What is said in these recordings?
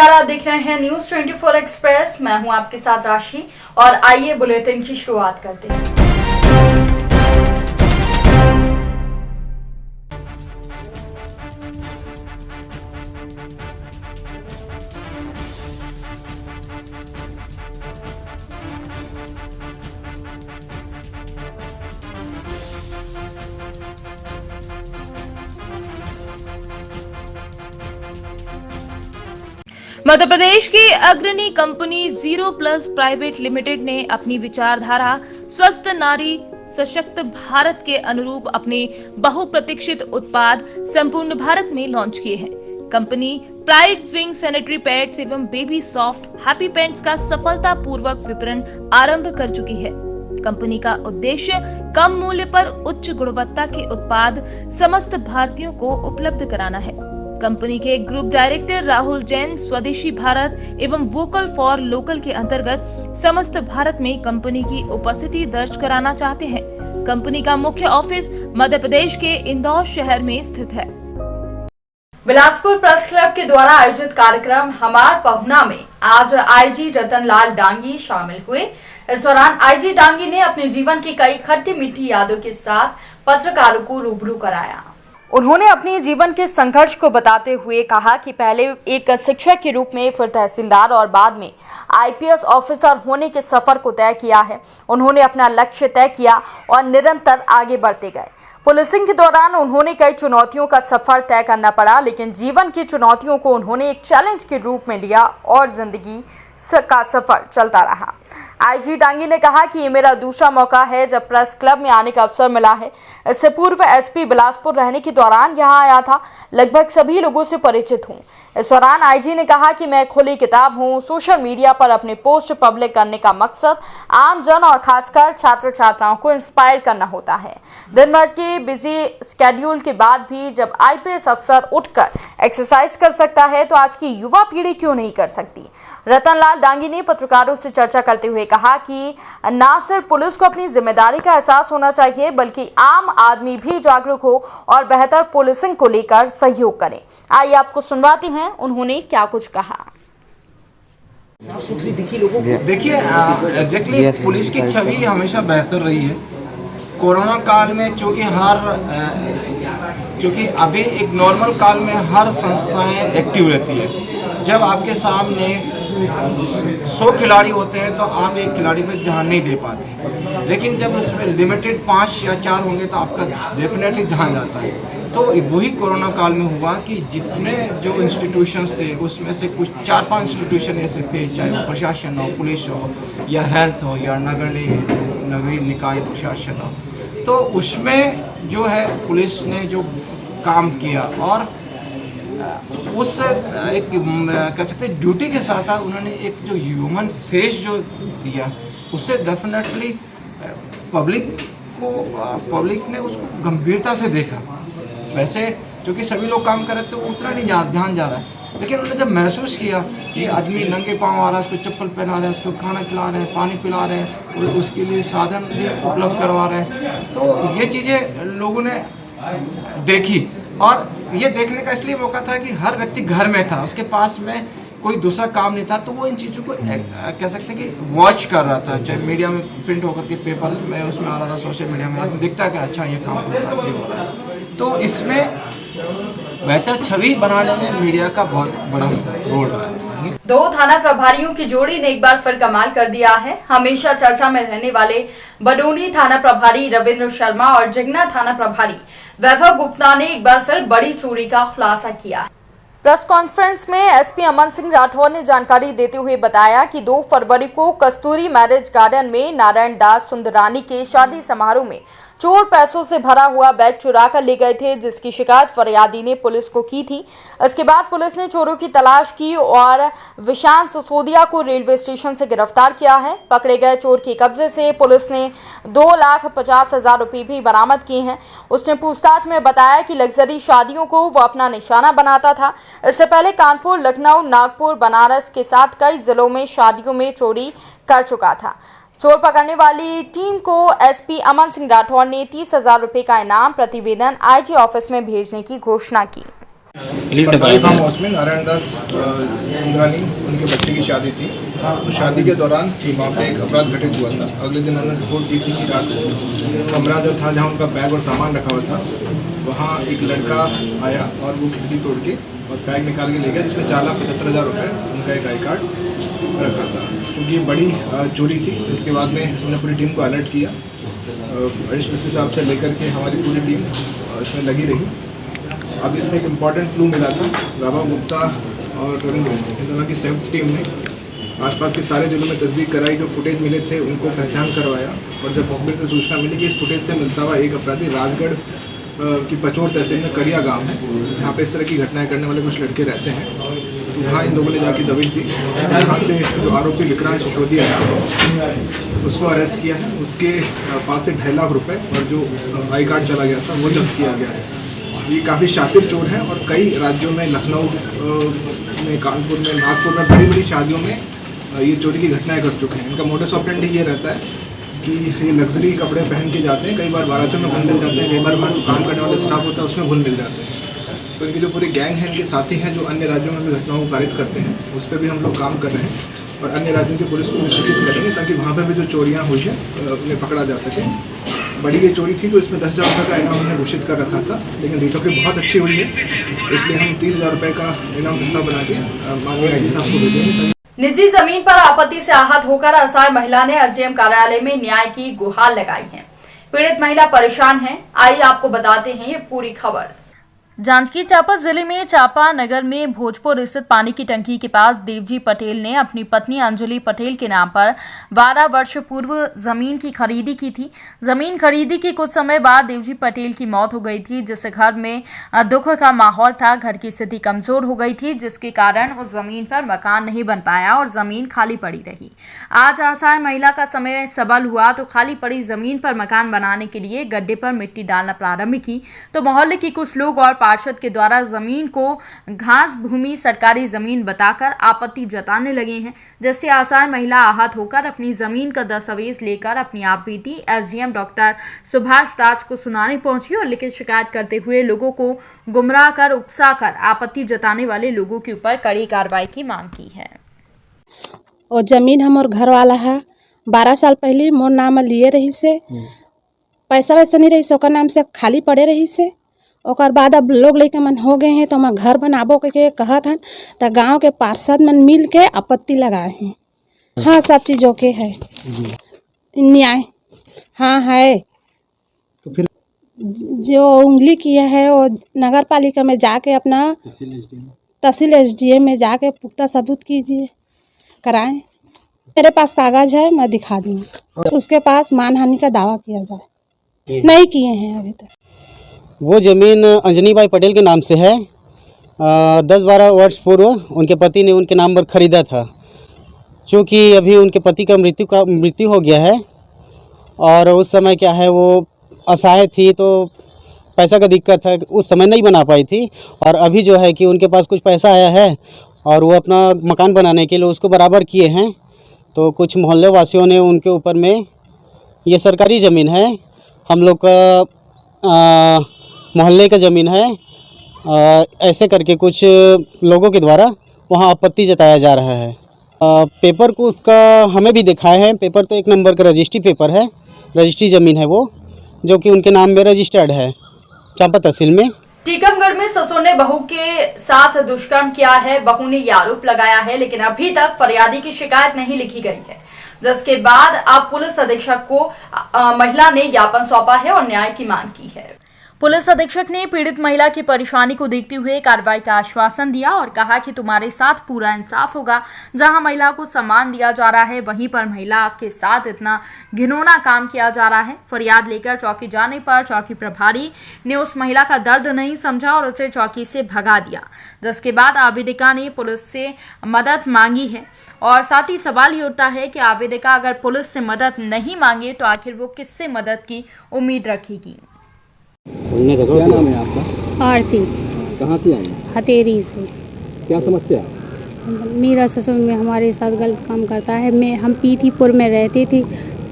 नमस्कार, आप देख रहे हैं न्यूज 24 एक्सप्रेस। मैं हूं आपके साथ राशि और आइए बुलेटिन की शुरुआत करते हैं। मध्य प्रदेश की अग्रणी company zero plus private limited ने अपनी विचारधारा स्वस्थ नारी सशक्त भारत के अनुरूप अपने बहुप्रतीक्षित उत्पाद संपूर्ण भारत में लॉन्च किए हैं। Company pride wing sanitary pads एवं बेबी सॉफ्ट हैप्पी पैंट्स का सफलतापूर्वक विपणन आरंभ कर चुकी है। कंपनी का उद्देश्य कम मूल्य पर उच्च गुणवत्ता के उत्पाद समस्त भारतीयों को उपलब्ध कराना है। कंपनी के ग्रुप डायरेक्टर राहुल जैन स्वदेशी भारत एवं वोकल फॉर लोकल के अंतर्गत समस्त भारत में कंपनी की उपस्थिति दर्ज कराना चाहते हैं। कंपनी का मुख्य ऑफिस मध्य प्रदेश के इंदौर शहर में स्थित है। बिलासपुर प्रेस क्लब के द्वारा आयोजित कार्यक्रम हमार पहुना में आज आईजी रतनलाल डांगी शामिल हुए। इस दौरान आईजी डांगी ने अपने जीवन की कई खट्टी मीठी यादों के साथ पत्रकारों को रूबरू कराया। उन्होंने अपने जीवन के संघर्ष को बताते हुए कहा कि पहले एक शिक्षक के रूप में, फिर तहसीलदार और बाद में आईपीएस ऑफिसर होने के सफर को तय किया है। उन्होंने अपना लक्ष्य तय किया और निरंतर आगे बढ़ते गए। पुलिसिंग के दौरान उन्होंने कई चुनौतियों का सफर तय करना पड़ा, लेकिन जीवन की चुनौतियों को उन्होंने एक चैलेंज के रूप में लिया और जिंदगी का सफर चलता रहा। आईजी डांगी ने कहा कि ये मेरा दूसरा मौका है जब प्रेस क्लब में आने का अवसर मिला है। इससे पूर्व एसपी बिलासपुर रहने के दौरान यहाँ आया था, लगभग सभी लोगों से परिचित हूँ। इस दौरान आईजी ने कहा कि मैं खुली किताब हूँ। सोशल मीडिया पर अपने पोस्ट पब्लिक करने का मकसद आम जन और खासकर छात्र छात्राओं को इंस्पायर करना होता है। दिन भर के बिजी स्केड्यूल के बाद भी जब आईपीएस अफसर उठकर एक्सरसाइज कर सकता है तो आज की युवा पीढ़ी क्यों नहीं कर सकती। रतनलाल डांगी ने पत्रकारों से चर्चा करते हुए कहा कि न सिर्फ पुलिस को अपनी जिम्मेदारी का एहसास होना चाहिए, बल्कि आम आदमी भी जागरूक हो और बेहतर पुलिसिंग को लेकर सहयोग करें। आइए आपको सुनवाते हैं उन्होंने क्या कुछ कहा। देखिए, एग्जैक्टली पुलिस की छवि हमेशा बेहतर रही है। कोरोना काल में चूँकि अभी एक नॉर्मल काल में हर संस्थाएं एक्टिव रहती है। जब आपके सामने 100 खिलाड़ी होते हैं तो आप एक खिलाड़ी पे ध्यान नहीं दे पाते, लेकिन जब उसमें लिमिटेड 5 या 4 होंगे तो आपका डेफिनेटली ध्यान जाता है। तो वही कोरोना काल में हुआ कि जितने जो इंस्टीट्यूशंस थे उसमें से कुछ 4-5 इंस्टीट्यूशन ऐसे थे, चाहे वो प्रशासन हो, पुलिस हो या हेल्थ हो या नगरीय निकाय प्रशासन हो, तो उसमें जो है पुलिस ने जो काम किया और उस एक कह सकते हैं ड्यूटी के साथ साथ उन्होंने एक जो ह्यूमन फेस जो दिया, उससे डेफिनेटली पब्लिक ने उसको गंभीरता से देखा। वैसे क्योंकि सभी लोग काम कर रहे थे उतना नहीं ध्यान जा रहा है, लेकिन उन्होंने जब महसूस किया कि आदमी नंगे पाँव आ रहा है, उसको चप्पल पहना रहे हैं, उसको खाना खिला रहे हैं, पानी पिला रहे हैं, उसके लिए साधन भी उपलब्ध करवा रहे हैं, तो ये चीज़ें लोगों ने देखी। और ये देखने का इसलिए मौका था कि हर व्यक्ति घर में था, उसके पास में कोई दूसरा काम नहीं था, तो वो इन चीज़ों को कह सकते हैं कि वॉच कर रहा था, चाहे मीडिया में प्रिंट होकर के पेपर्स में उसमें आ रहा था, सोशल मीडिया में आदमी दिखता है कि अच्छा ये काम हो रहा है। तो इसमें बेहतर छवि बनाने में मीडिया का बहुत बड़ा रोल रहा है। 2 थाना प्रभारियों की जोड़ी ने एक बार फिर कमाल कर दिया है। हमेशा चर्चा में रहने वाले बडोनी थाना प्रभारी रविंद्र शर्मा और जगना थाना प्रभारी वैभव गुप्ता ने एक बार फिर बड़ी चोरी का खुलासा किया। प्रेस कॉन्फ्रेंस में एसपी अमन सिंह राठौर ने जानकारी देते हुए बताया कि 2 फरवरी को कस्तूरी मैरिज गार्डन में नारायण दास सुंदरानी के शादी समारोह में चोर पैसों से भरा हुआ बैग चुरा कर ले गए थे, जिसकी शिकायत फरियादी ने पुलिस को की थी। इसके बाद पुलिस ने चोरों की तलाश की और विशांत सिसोदिया को रेलवे स्टेशन से गिरफ्तार किया है। पकड़े गए चोर के कब्जे से पुलिस ने 2,50,000 रुपये भी बरामद किए हैं। उसने पूछताछ में बताया कि लग्जरी शादियों को वो अपना निशाना बनाता था। इससे पहले कानपुर, लखनऊ, नागपुर, बनारस के साथ कई जिलों में शादियों में चोरी कर चुका था। चोर पकड़ने वाली टीम को एसपी अमन सिंह राठौर ने 30,000 रुपये का इनाम प्रतिवेदन आईजी ऑफिस में भेजने की घोषणा की। पटवारी फार्म हाउस में नारायण दास सुंदरानी उनके बच्चे की शादी थी। तो शादी के दौरान वहाँ पे एक अपराध घटित हुआ था। अगले दिन उन्होंने रिपोर्ट की थी कि रात को कमरा जो था जहाँ उनका बैग और सामान रखा हुआ था, वहाँ एक लड़का आया और वो खिड़की तोड़ के और बैग निकाल के ले गया, जिसमें 4,75,000 रुपये उनका एक आई कार्ड रखा था। क्योंकि ये बड़ी चोरी थी, तो इसके बाद में उन्होंने पूरी टीम को अलर्ट किया। एडिशनल साहब से लेकर के हमारी पूरी टीम इसमें लगी रही। अब इसमें एक इम्पॉर्टेंट क्लू मिला था। बाबा गुप्ता और रविंद्र, इन दोनों की संयुक्त टीम ने आसपास के सारे जिलों में तस्दीक कराई, जो फुटेज मिले थे उनको पहचान करवाया। और जब मौके से सूचना मिली कि इस फुटेज से मिलता हुआ एक अपराधी राजगढ़ की पचोर तहसील में कड़िया गांव है, जहाँ पे इस तरह की घटनाएं करने वाले कुछ लड़के रहते हैं, तो वहाँ इन लोगों ने जाके दबिश दी। यहाँ से जो आरोपी विक्रांत सिसोदिया है उसको अरेस्ट किया है। उसके पास से 2.5 लाख रुपये और जो आई कार्ड चला गया था वो जब्त किया गया है। ये काफ़ी शातिर चोर हैं और कई राज्यों में, लखनऊ में, कानपुर में, नागपुर में बड़ी बड़ी शादियों में ये चोरी की घटनाएं कर चुके हैं। इनका मोडस ऑपरेंडी ये रहता है कि ये लग्जरी कपड़े पहन के जाते हैं, कई बार बारातों में घुल मिल जाते हैं, कई बार वहाँ जो काम करने वाले स्टाफ होता है उसमें घुल मिल जाते हैं। तो इनकी जो पूरी गैंग है, इनके साथी हैं जो अन्य राज्यों में भी घटनाओं को पारित करते हैं, उस पर भी हम लोग काम कर रहे हैं और अन्य राज्यों की पुलिस को सूचित करेंगे ताकि वहाँ पर भी जो चोरियाँ हुई हैं उन्हें पकड़ा जा सके। बड़ी ये चोरी थी तो इसमें 10,000 रुपये का इनाम हमने घोषित कर रखा था, लेकिन रिकवरी बहुत अच्छी हुई है, तो इसलिए हम 30,000 रुपये का इनाम प्रस्ताव बना के माननीय आईजी साहब को भेजेंगे। निजी जमीन पर आपत्ति से आहत होकर असहाय महिला ने एसडीएम कार्यालय में न्याय की गुहार लगाई है। पीड़ित महिला परेशान है। आइए आपको बताते हैं ये पूरी खबर। जांजगीर चांपा जिले में चांपा नगर में भोजपुर स्थित पानी की टंकी के पास देवजी पटेल ने अपनी पत्नी अंजलि पटेल के नाम पर 12 वर्ष पूर्व जमीन की खरीदी की थी। जमीन खरीदी के कुछ समय बाद देवजी पटेल की मौत हो गई थी, जिससे घर में दुख का माहौल था। घर की स्थिति कमजोर हो गई थी, जिसके कारण उस जमीन पर मकान नहीं बन पाया और जमीन खाली पड़ी रही। आज असहाय महिला का समय सबल हुआ तो खाली पड़ी जमीन पर मकान बनाने के लिए गड्ढे पर मिट्टी डालना प्रारंभ की, तो मोहल्ले के कुछ लोग और पार्षद के द्वारा जमीन को घास भूमि सरकारी जमीन बताकर आपत्ति जताने लगे हैं, जिससे असहाय महिला आहत होकर अपनी जमीन का दस्तावेज लेकर अपनी आप बीती एसडीएम डॉक्टर सुभाष राज को सुनाने पहुंची और लिखित शिकायत करते हुए लोगों को गुमराह कर उकसाकर आपत्ति जताने वाले लोगों के ऊपर कड़ी कार्रवाई की मांग की है। और जमीन हमार घर वाला है, 12 साल पहले मोर नाम लिए रही से, पैसा वैसा नहीं रही से, ओकर नाम से खाली पड़े रही से। ओकर बाद अब लोग लेके मन हो गए हैं तो हम घर बनाबो के कहत हन, तो गांव के पार्षद मन मिल के आपत्ति लगाए हैं। हाँ, सब चीज़ों के है न्याय। हाँ है, तो फिर जो उंगली किया है वो नगर पालिका में जाके अपना तहसील एसडीएम में जाके पुख्ता सबूत कीजिए, कराएं। मेरे पास कागज है, मैं दिखा दूँगी। उसके पास मानहानि का दावा किया जाए, नहीं किए हैं अभी तक। वो ज़मीन अंजनी बाई पटेल के नाम से है। 10-12 वर्ष पूर्व उनके पति ने उनके नाम पर ख़रीदा था। चूँकि अभी उनके पति का मृत्यु हो गया है और उस समय क्या है, वो असहाय थी तो पैसा का दिक्कत है, उस समय नहीं बना पाई थी। और अभी जो है कि उनके पास कुछ पैसा आया है और वो अपना मकान बनाने के लिए उसको बराबर किए हैं, तो कुछ मोहल्ले वासियों ने उनके ऊपर में, ये सरकारी ज़मीन है, हम लोग का मोहल्ले का ज़मीन है, ऐसे करके कुछ लोगों के द्वारा वहाँ आपत्ति जताया जा रहा है। पेपर को उसका हमें भी दिखाए हैं। पेपर तो 1 नंबर का रजिस्ट्री पेपर है, रजिस्ट्री ज़मीन है वो, जो कि उनके नाम में रजिस्टर्ड है चांपा तहसील में। टीकमगढ़ में ससुर ने बहू के साथ दुष्कर्म किया है। बहू ने ये आरोप लगाया है, लेकिन अभी तक फरियादी की शिकायत नहीं लिखी गई है, जिसके बाद अब पुलिस अधीक्षक को महिला ने ज्ञापन सौंपा है और न्याय की मांग की है। पुलिस अधीक्षक ने पीड़ित महिला की परेशानी को देखते हुए कार्रवाई का आश्वासन दिया और कहा कि तुम्हारे साथ पूरा इंसाफ होगा। जहां महिला को सम्मान दिया जा रहा है, वहीं पर महिला के साथ इतना घिनौना काम किया जा रहा है। फरियाद लेकर चौकी जाने पर चौकी प्रभारी ने उस महिला का दर्द नहीं समझा और उसे चौकी से भगा दिया, जिसके बाद आवेदिका ने पुलिस से मदद मांगी है। और साथ ही सवाल ये उठता है कि आवेदिका अगर पुलिस से मदद नहीं मांगे तो आखिर वो किससे मदद की उम्मीद रखेगी। क्या नाम है आपका? आरती। कहाँ से आई? हथेरी से। क्या समस्या? मेरा ससुर में हमारे साथ गलत काम करता है। हम पीथीपुर में रहते थे,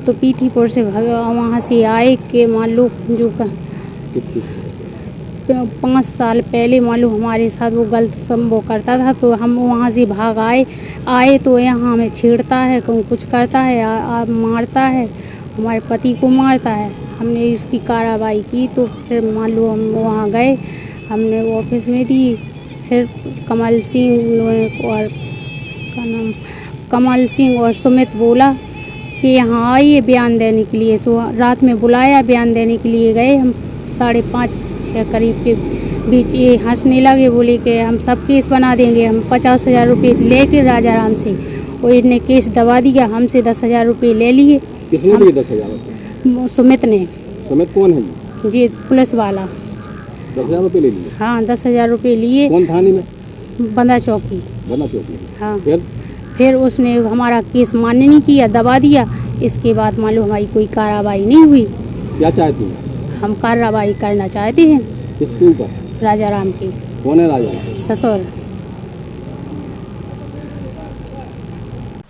तो पीथीपुर से वहाँ से आए के मान लो जो कितनी से? 5 साल पहले मालूम हमारे साथ वो गलत वो करता था, तो हम वहाँ से भाग आए तो यहाँ हमें छेड़ता है, कुछ करता है, मारता है, हमारे पति को मारता है। हमने इसकी कार्रवाई की तो फिर मालूम हम वहाँ गए, हमने ऑफिस में दी। फिर कमल सिंह और सुमित बोला कि यहाँ आइए बयान देने के लिए। सो रात में बुलाया, बयान देने के लिए गए। हम 5:30-6 करीब के बीच ये हंसने लगे, बोले कि हम सब केस बना देंगे, हम 50,000 रुपये लेके राजा राम से, और इन्हें केस दबा दिया, हमसे 10,000 रुपये ले लिए। किसने लिए 10,000 रुपये? सुमित ने। सुमित कौन है जी? पुलिस वाला। 10,000 रुपये ले लिए? हाँ, 10,000 रुपये लिए। कौन थाने में? बंदा चौकी। बंदा चौकी। हाँ। फिर उसने हमारा केस मान्य नहीं किया, दबा दिया। इसके बाद मालूम हमारी कोई कार्रवाई नहीं हुई। क्या चाहती हैं? हम कार्रवाई करना चाहते हैं। किसके ऊपर? राजा राम की। कौन है राजा राम? ससुर।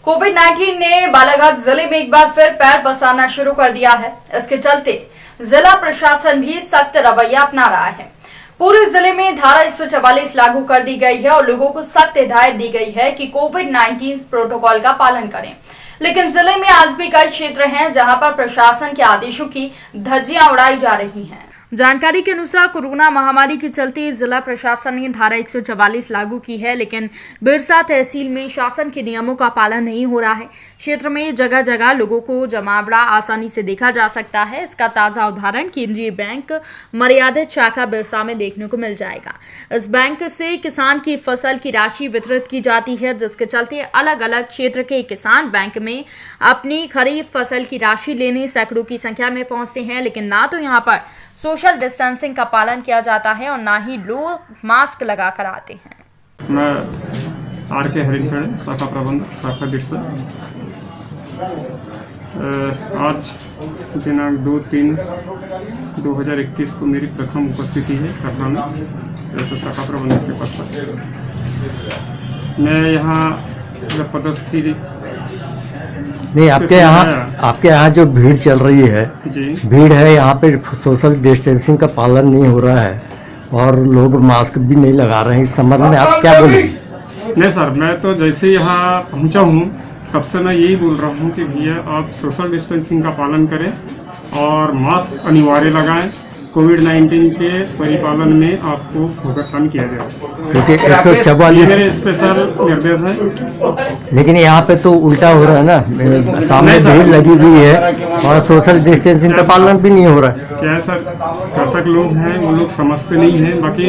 कोविड-19 ने बालाघाट जिले में एक बार फिर पैर पसारना शुरू कर दिया है। इसके चलते जिला प्रशासन भी सख्त रवैया अपना रहा है। पूरे जिले में धारा 144 लागू कर दी गई है और लोगों को सख्त हिदायत दी गई है कि कोविड-19 प्रोटोकॉल का पालन करें। लेकिन जिले में आज भी कई क्षेत्र हैं जहां पर प्रशासन के आदेशों की धज्जियां उड़ाई जा रही हैं। जानकारी के अनुसार कोरोना महामारी के चलते जिला प्रशासन ने धारा 144 लागू की है, लेकिन बिरसा तहसील में शासन के नियमों का पालन नहीं हो रहा है। क्षेत्र में जगह जगह लोगों को जमावड़ा आसानी से देखा जा सकता है। इसका ताजा उदाहरण केंद्रीय बैंक मर्यादित शाखा बिरसा में देखने को मिल जाएगा। इस बैंक से किसान की फसल की राशि वितरित की जाती है, जिसके चलते अलग अलग क्षेत्र के किसान बैंक में अपनी खरीफ फसल की राशि लेने सैकड़ों की संख्या में पहुंचते हैं, लेकिन ना तो यहाँ पर सोशल डिस्टेंसिंग का पालन किया जाता है और ना ही लोग मास्क लगाकर आते हैं। मैं आर.के. हरिनखड़े, शाखा प्रबंधक, शाखा बिरसा। आज दिनांक 2/3/2021 को मेरी प्रथम उपस्थिति है शाखा में, जैसे शाखा प्रबंधक के पद पर। मैं यहाँ पदस्थी नहीं, आपके यहाँ जो भीड़ चल रही है, भीड़ है, यहाँ पे सोशल डिस्टेंसिंग का पालन नहीं हो रहा है और लोग मास्क भी नहीं लगा रहे हैं। इस संबंध में आप क्या बोलेंगे? नहीं सर, मैं तो जैसे यहाँ पहुँचा हूँ तब से मैं यही बोल रहा हूँ कि भैया आप सोशल डिस्टेंसिंग का पालन करें और मास्क अनिवार्य लगाएं। कोविड-19 के परिपालन में आपको भुगतान किया जाए, क्योंकि 144 मेरे स्पेशल निर्देश है। लेकिन यहाँ पे तो उल्टा हो रहा है ना, सामने भीड़ लगी हुई है और सोशल डिस्टेंसिंग का पालन भी नहीं हो रहा है। क्या है सर, शासक लोग हैं वो लोग समझते नहीं हैं। बाकी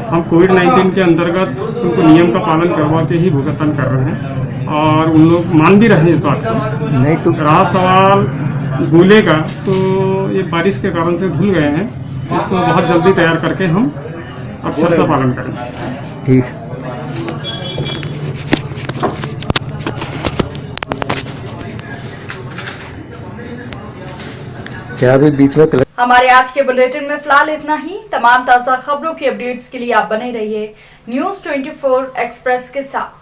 हम कोविड-19 के अंतर्गत उनको नियम का पालन करवा के ही भुगतान कर रहे हैं और उन लोग मान भी रहे हैं इस बात को। नहीं तो रहा सवाल गूले का, तो ये बारिश के कारण से धुल गए हैं, इसको बहुत जल्दी तैयार करके हम अक्षर से पालन करेंगे। ठीक। क्या अभी बीच में हमारे आज के बुलेटिन में फिलहाल इतना ही। तमाम ताजा खबरों की अपडेट्स के लिए आप बने रहिए न्यूज़ 24 एक्सप्रेस के साथ।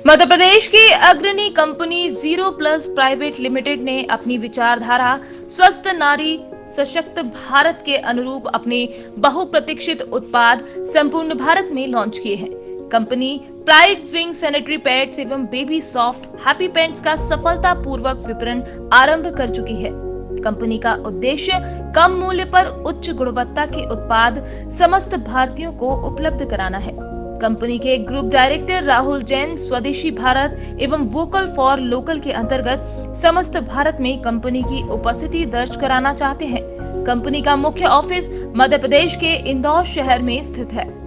मध्य प्रदेश की अग्रणी कंपनी 0+ प्राइवेट लिमिटेड ने अपनी विचारधारा स्वस्थ नारी सशक्त भारत के अनुरूप अपने बहुप्रतीक्षित उत्पाद संपूर्ण भारत में लॉन्च किए हैं। Company pride wing sanitary pads एवं बेबी सॉफ्ट हैप्पी पैंट्स का सफलतापूर्वक विपणन आरंभ कर चुकी है। कंपनी का उद्देश्य कम मूल्य पर उच्च गुणवत्ता के उत्पाद समस्त भारतीयों को उपलब्ध कराना है। कंपनी के ग्रुप डायरेक्टर राहुल जैन स्वदेशी भारत एवं वोकल फॉर लोकल के अंतर्गत समस्त भारत में कंपनी की उपस्थिति दर्ज कराना चाहते हैं। कंपनी का मुख्य ऑफिस मध्य प्रदेश के इंदौर शहर में स्थित है।